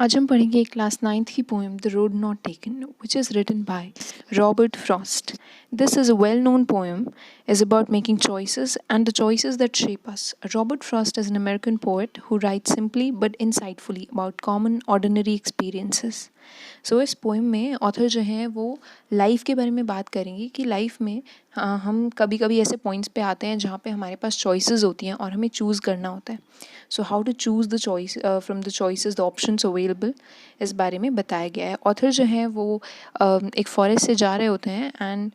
आज हम पढ़ेंगे क्लास 9th की poem the road not taken which is written by Robert Frost. This is a well-known poem is about making choices and the choices that shape us. Robert Frost is an American poet who writes simply but insightfully about common ordinary experiences. सो इस poem में author जो हैं वो life के बारे में बात करेंगे कि लाइफ में हम कभी कभी ऐसे पॉइंट्स पे आते हैं जहाँ पे हमारे पास चॉइसेस होती हैं और हमें चूज़ करना होता है. So how to choose the choice from the choices the options available, इस बारे में बताया गया है. ऑथर जो हैं वो एक फॉरेस्ट से जा रहे होते हैं एंड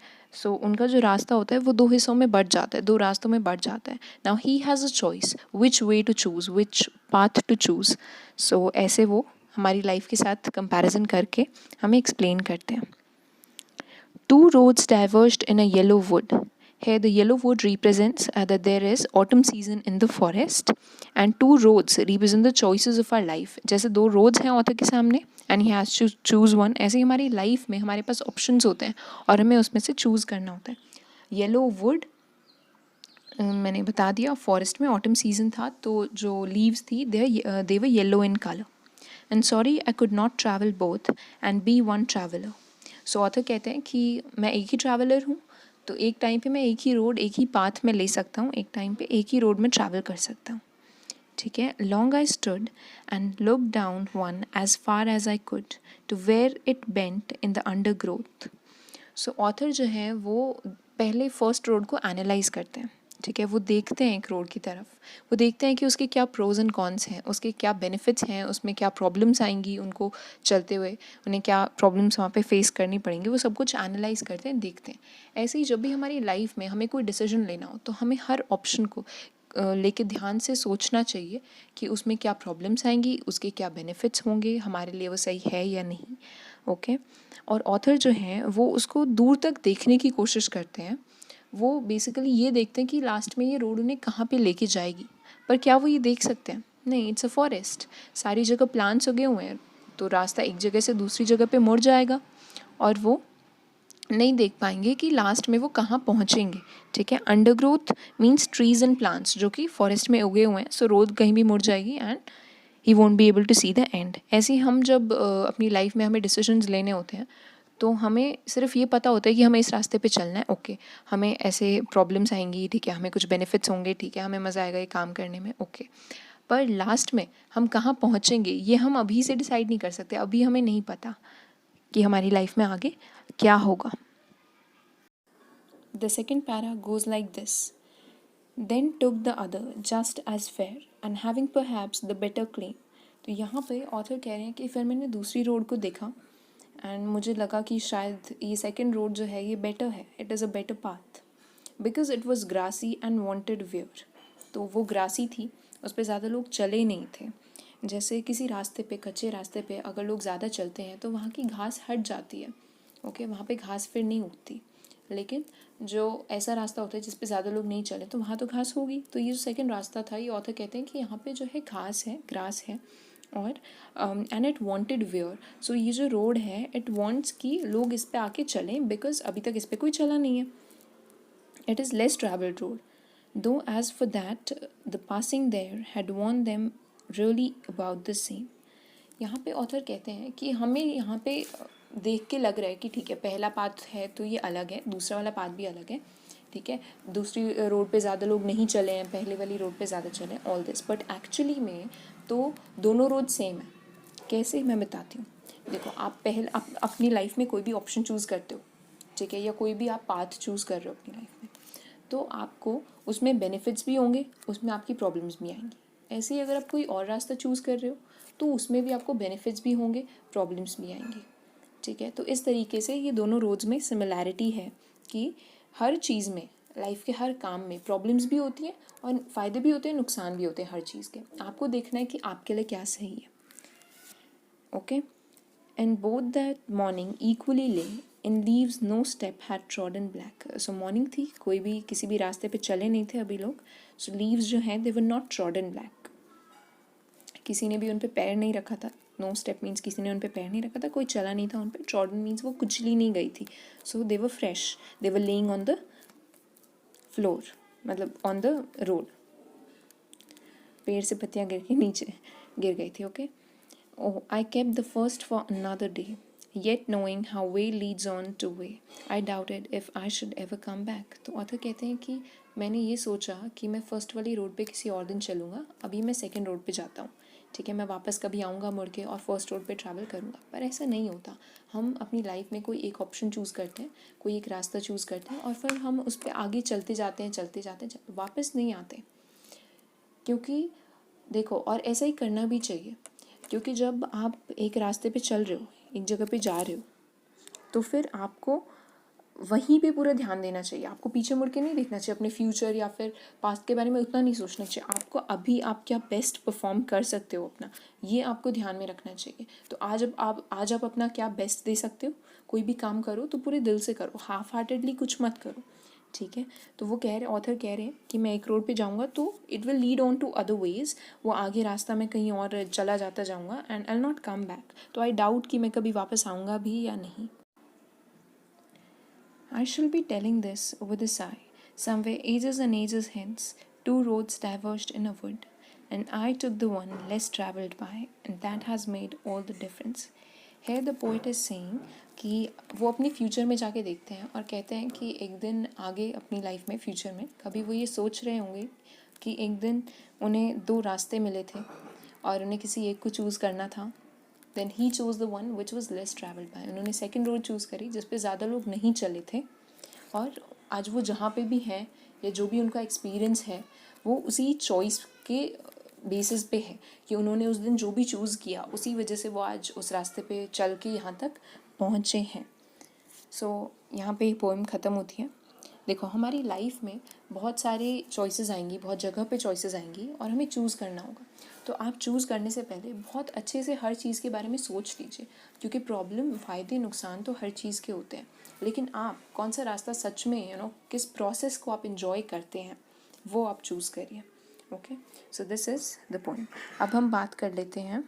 उनका जो रास्ता होता है वो दो हिस्सों में बढ़ जाता है, दो रास्तों में बढ़ जाता है. Now he has a choice which way to choose, which path to choose. So ऐसे वो हमारी लाइफ के साथ कंपैरिजन करके हमें एक्सप्लेन करते हैं. Two roads diverged in a yellow wood. Here the yellow wood represents that there is autumn season in the forest and two roads represent the choices of our life. जैसे दो roads हैं author के सामने and he has to choose one. ऐसे ही हमारी life में हमारे पास options होते हैं और हमें उसमें से choose करना होता है. Yellow wood मैंने बता दिया, फॉरेस्ट में ऑटम सीजन था तो जो लीव्स थी they were yellow in colour. And sorry I could not travel both and be one traveller. So author कहते हैं कि मैं एक ही ट्रैवलर हूँ, तो एक टाइम पे मैं एक ही रोड एक ही पाथ में ले सकता हूँ, एक टाइम पे एक ही रोड में ट्रैवल कर सकता हूँ. ठीक है. Long I stood and look down one as far as I could to where it bent in the undergrowth. So author जो है वो पहले फर्स्ट रोड को एनालाइज करते हैं. ठीक है. वो देखते हैं एक रोड की तरफ, वो देखते हैं कि उसके क्या प्रोज एंड कॉन्स हैं, उसके क्या बेनिफिट्स हैं, उसमें क्या प्रॉब्लम्स आएंगी उनको चलते हुए, उन्हें क्या प्रॉब्लम्स वहाँ पे फेस करनी पड़ेंगी, वो सब कुछ एनालाइज करते हैं, देखते हैं. ऐसे ही जब भी हमारी लाइफ में हमें कोई डिसीजन लेना हो तो हमें हर ऑप्शन को लेके ध्यान से सोचना चाहिए कि उसमें क्या प्रॉब्लम्स आएंगी, उसके क्या बेनिफिट्स होंगे, हमारे लिए वो सही है या नहीं. ओके. और ऑथर जो हैं वो उसको दूर तक देखने की कोशिश करते हैं. वो बेसिकली ये देखते हैं कि लास्ट में ये रोड उन्हें कहाँ पे लेके जाएगी, पर क्या वो ये देख सकते हैं? नहीं. इट्स अ फॉरेस्ट, सारी जगह प्लांट्स उगे हुए हैं, तो रास्ता एक जगह से दूसरी जगह पे मुड़ जाएगा और वो नहीं देख पाएंगे कि लास्ट में वो कहाँ पहुँचेंगे. ठीक है. Undergrowth means trees and plants जो कि फॉरेस्ट में उगे हुए हैं, सो रोड कहीं भी मुड़ जाएगी and he won't be able to see the end. ऐसे ही हम जब अपनी लाइफ में हमें डिसीजंस लेने होते हैं तो हमें सिर्फ ये पता होता है कि हमें इस रास्ते पे चलना है. ओके. हमें ऐसे प्रॉब्लम्स आएंगी, ठीक है, हमें कुछ बेनिफिट्स होंगे, ठीक है, हमें मज़ा आएगा ये काम करने में. ओके. पर लास्ट में हम कहाँ पहुँचेंगे ये हम अभी से डिसाइड नहीं कर सकते. अभी हमें नहीं पता कि हमारी लाइफ में आगे क्या होगा. The second para goes like this. Then took the other just as fair and having perhaps the better claim. तो यहाँ पे ऑथर कह रहे हैं कि फिर मैंने दूसरी रोड को देखा एंड मुझे लगा कि शायद ये सेकंड रोड जो है ये बेटर है, it is a better path because it was grassy and wanted wear. तो वो ग्रासी थी, उस पर ज़्यादा लोग चले नहीं थे. जैसे किसी रास्ते पे, कच्चे रास्ते पे अगर लोग ज़्यादा चलते हैं तो वहाँ की घास हट जाती है. ओके. वहाँ पे घास फिर नहीं उगती. लेकिन जो ऐसा रास्ता होता है जिस पे ज़्यादा लोग नहीं चले तो वहाँ तो घास होगी. तो ये जो सेकंड रास्ता था, ये ऑथर कहते हैं कि यहाँ पे जो है घास है, ग्रास है, और एंड इट वांटेड वेयर. सो ये जो रोड है इट वांट्स कि लोग इस पे आके चलें बिकॉज अभी तक इस पे कोई चला नहीं है. It is less travelled road though as for that the passing there had warned them really about the same. यहाँ पे ऑथर कहते हैं कि हमें यहाँ पे देख के लग रहा है कि ठीक है, पहला पाथ है तो ये अलग है, दूसरा वाला पाथ भी अलग है. ठीक है. दूसरी रोड पे ज़्यादा लोग नहीं चले हैं, पहले वाली रोड पे ज़्यादा चले हैं, ऑल दिस. बट एक्चुअली में तो दोनों रोड सेम है. कैसे, मैं बताती हूँ. देखो, आप अपनी लाइफ में कोई भी ऑप्शन चूज़ करते हो, ठीक है, या कोई भी आप पाथ चूज़ कर रहे हो अपनी लाइफ में, तो आपको उसमें बेनिफिट्स भी होंगे, उसमें आपकी प्रॉब्लम्स भी आएंगी. ऐसे ही अगर आप कोई और रास्ता चूज़ कर रहे हो तो उसमें भी आपको बेनिफिट्स भी होंगे, प्रॉब्लम्स भी आएंगी. ठीक है. तो इस तरीके से ये दोनों रोड्स में सिमिलैरिटी है कि हर चीज़ में, लाइफ के हर काम में प्रॉब्लम्स भी होती हैं और फ़ायदे भी होते हैं, नुकसान भी होते हैं हर चीज़ के. आपको देखना है कि आपके लिए क्या सही है. Okay. And both that morning equally lay in leaves no step had trodden black. So morning थी, कोई भी किसी भी रास्ते पे चले नहीं थे अभी लोग. सो लीव्स जो हैं दे वर नॉट ट्रॉडन ब्लैक, किसी ने भी उन पे पैर नहीं रखा था. नो स्टेप मीन्स किसी ने उन पे पैर नहीं रखा था, कोई चला नहीं था उन पे. ट्रॉडन मीन्स वो कुचली नहीं गई थी. So they were fresh, they were laying on the floor, मतलब ऑन द रोड. पेड़ से पत्तियाँ गिर के नीचे गिर गई थी. Okay. Oh, I kept the first for another day, yet knowing how way leads on to way, I doubted if I should ever come back. तो ऑथर कहते हैं कि मैंने ये सोचा कि मैं फ़र्स्ट वाली रोड पे किसी और दिन चलूँगा, अभी मैं सेकंड रोड पे जाता हूँ, ठीक है, मैं वापस कभी आऊँगा मुड़ के और फर्स्ट रोड पे ट्रैवल करूँगा। पर ऐसा नहीं होता। हम अपनी लाइफ में कोई एक ऑप्शन चूज़ करते हैं, कोई एक रास्ता चूज़ करते हैं और फिर हम उस पर आगे चलते जाते वापस नहीं आते। क्योंकि देखो, और ऐसा ही करना भी चाहिए, क्योंकि जब आप एक रास्ते पे चल रहे हो, एक जगह पे जा रहे हो, तो फिर आपको वहीं पे पूरा ध्यान देना चाहिए। आपको पीछे मुड़ के नहीं देखना चाहिए, अपने फ्यूचर या फिर पास्ट के बारे में उतना नहीं सोचना चाहिए। आपको अभी आप क्या बेस्ट परफॉर्म कर सकते हो अपना, ये आपको ध्यान में रखना चाहिए। तो आज आप अपना क्या बेस्ट दे सकते हो, कोई भी काम करो तो पूरे दिल से करो, हाफ हार्टेडली कुछ मत करो, ठीक है। तो वो कह रहे, ऑथर कह रहे हैं कि मैं एक रोड पे जाऊँगा तो it will lead on to other ways, वो आगे रास्ता मैं कहीं और चला जाता जाऊँगा and I not come back. तो आई डाउट कि मैं कभी वापस आऊँगा भी या नहीं। I shall be telling this with a sigh. Somewhere ages and ages hence, two roads diverged in a wood, and I took the one less travelled by, and that has made all the difference. Here the poet is saying कि वो अपनी future में जाके देखते हैं और कहते हैं कि एक दिन आगे अपनी लाइफ में, फ्यूचर में कभी वो ये सोच रहे होंगे कि एक दिन उन्हें दो रास्ते मिले थे और उन्हें किसी एक को चूज़ करना था। Then he choose the one which was less travelled by, उन्होंने सेकेंड रोड चूज़ करी जिस पे ज़्यादा लोग नहीं चले थे, और आज वो जहाँ पे भी हैं या जो भी उनका एक्सपीरियंस है वो उसी चॉइस के बेसिस पे है कि उन्होंने उस दिन जो भी चूज़ किया उसी वजह से वो आज उस रास्ते पे चल के यहाँ तक पहुँचे हैं। सो यहाँ पे पोएम ख़त्म होती है। देखो, हमारी लाइफ में बहुत सारे चॉइसेस आएंगी, बहुत जगह पे चॉइसेस आएंगी और हमें चूज़ करना होगा। तो आप चूज़ करने से पहले बहुत अच्छे से हर चीज़ के बारे में सोच लीजिए, क्योंकि प्रॉब्लम, फ़ायदे, नुकसान तो हर चीज़ के होते हैं, लेकिन आप कौन सा रास्ता सच में किस प्रोसेस को आप इंजॉय करते हैं वो आप चूज़ करिए। Okay, so this is the point. अब हम बात कर लेते हैं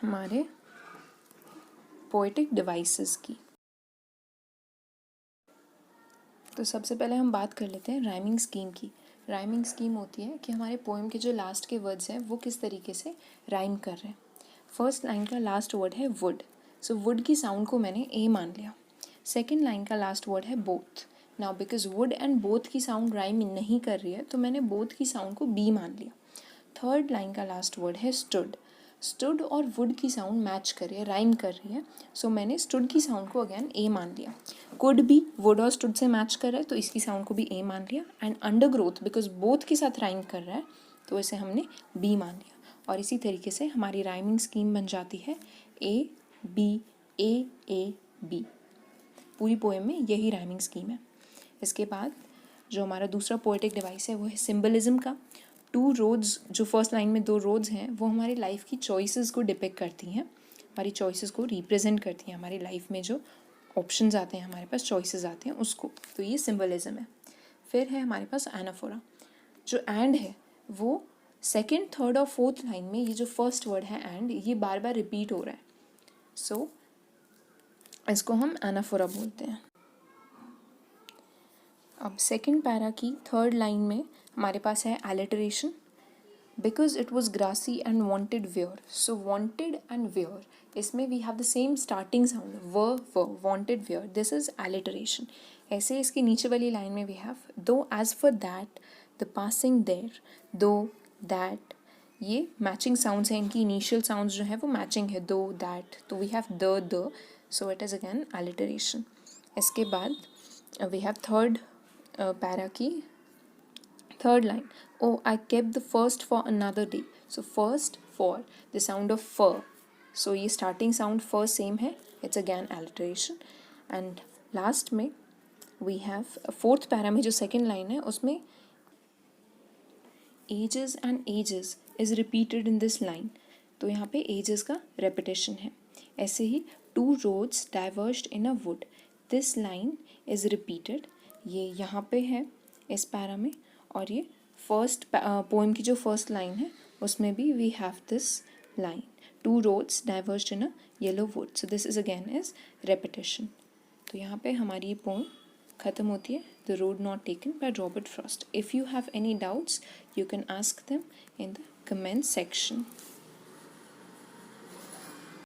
हमारे पोएटिक डिवाइसेस की। तो सबसे पहले हम बात कर लेते हैं राइमिंग स्कीम की। राइमिंग स्कीम होती है कि हमारे पोएम के जो लास्ट के वर्ड्स हैं वो किस तरीके से राइम कर रहे हैं। फर्स्ट लाइन का लास्ट वर्ड है वुड, सो वुड की साउंड को मैंने ए मान लिया। सेकेंड लाइन का लास्ट वर्ड है both. Now because would and both की साउंड राइम नहीं कर रही है तो मैंने बोथ की साउंड को बी मान लिया। थर्ड लाइन का लास्ट वर्ड है स्टूड। स्टूड और वुड की साउंड मैच कर रही है, राइम कर रही है, सो मैंने स्टूड की साउंड को अगेन ए मान लिया। कुड भी वुड और स्टूड से मैच कर रहा है तो इसकी साउंड को भी ए मान लिया। And under growth because both के साथ राइम कर रहा है तो इसे हमने बी मान लिया। और इसी तरीके से हमारी राइमिंग स्कीम बन जाती है ए ए बी। पूरी पोएम में यही राइमिंग स्कीम है। इसके बाद जो हमारा दूसरा पोएटिक डिवाइस है वो है सिंबलिज्म का। टू रोड्स, जो फर्स्ट लाइन में दो रोड्स हैं वो हमारी लाइफ की चॉइसेस को डिपिक्ट करती हैं, हमारी चॉइसेस को रिप्रेजेंट करती हैं। हमारी लाइफ में जो ऑप्शंस आते हैं, हमारे पास चॉइसेस आते हैं उसको, तो ये सिंबलिज्म है। फिर है हमारे पास एनाफोरा। जो एंड है वो सेकेंड, थर्ड और फोर्थ लाइन में ये जो फर्स्ट वर्ड है एंड, ये बार बार रिपीट हो रहा है, सो इसको हम एनाफोरा बोलते हैं। अब सेकेंड पैरा की थर्ड लाइन में हमारे पास है alliteration. Because it was grassy and wanted wear, so wanted and wear, इसमें we have the same starting sound व wanted wear, this is alliteration. ऐसे इसकी नीचे वाली लाइन में we have though as for that, the passing there, though that, ये matching sounds हैं, इनकी इनिशियल साउंड्स जो है वो मैचिंग है, दो दैट, तो we have the, so it is again alliteration. इसके बाद वी हैव थर्ड पैरा की third line. Oh, I kept the first for another day. So first for the sound of fur. So ये starting sound first same है. It's again alliteration. And last में we have fourth para में जो second line है उसमें ages and ages is repeated in this line. तो यहाँ पे ages का repetition है. ऐसे ही two roads diverged in a wood. This line is repeated. ये यहाँ पे है इस पैरा में, और ये फर्स्ट पोएम की जो फर्स्ट लाइन है उसमें भी we have this line, two roads diverged in a yellow wood, so this is again is repetition. तो यहाँ पे हमारी ये पोएम ख़त्म होती है, the road not taken by Robert Frost. If you have any doubts you can ask them in the comment section.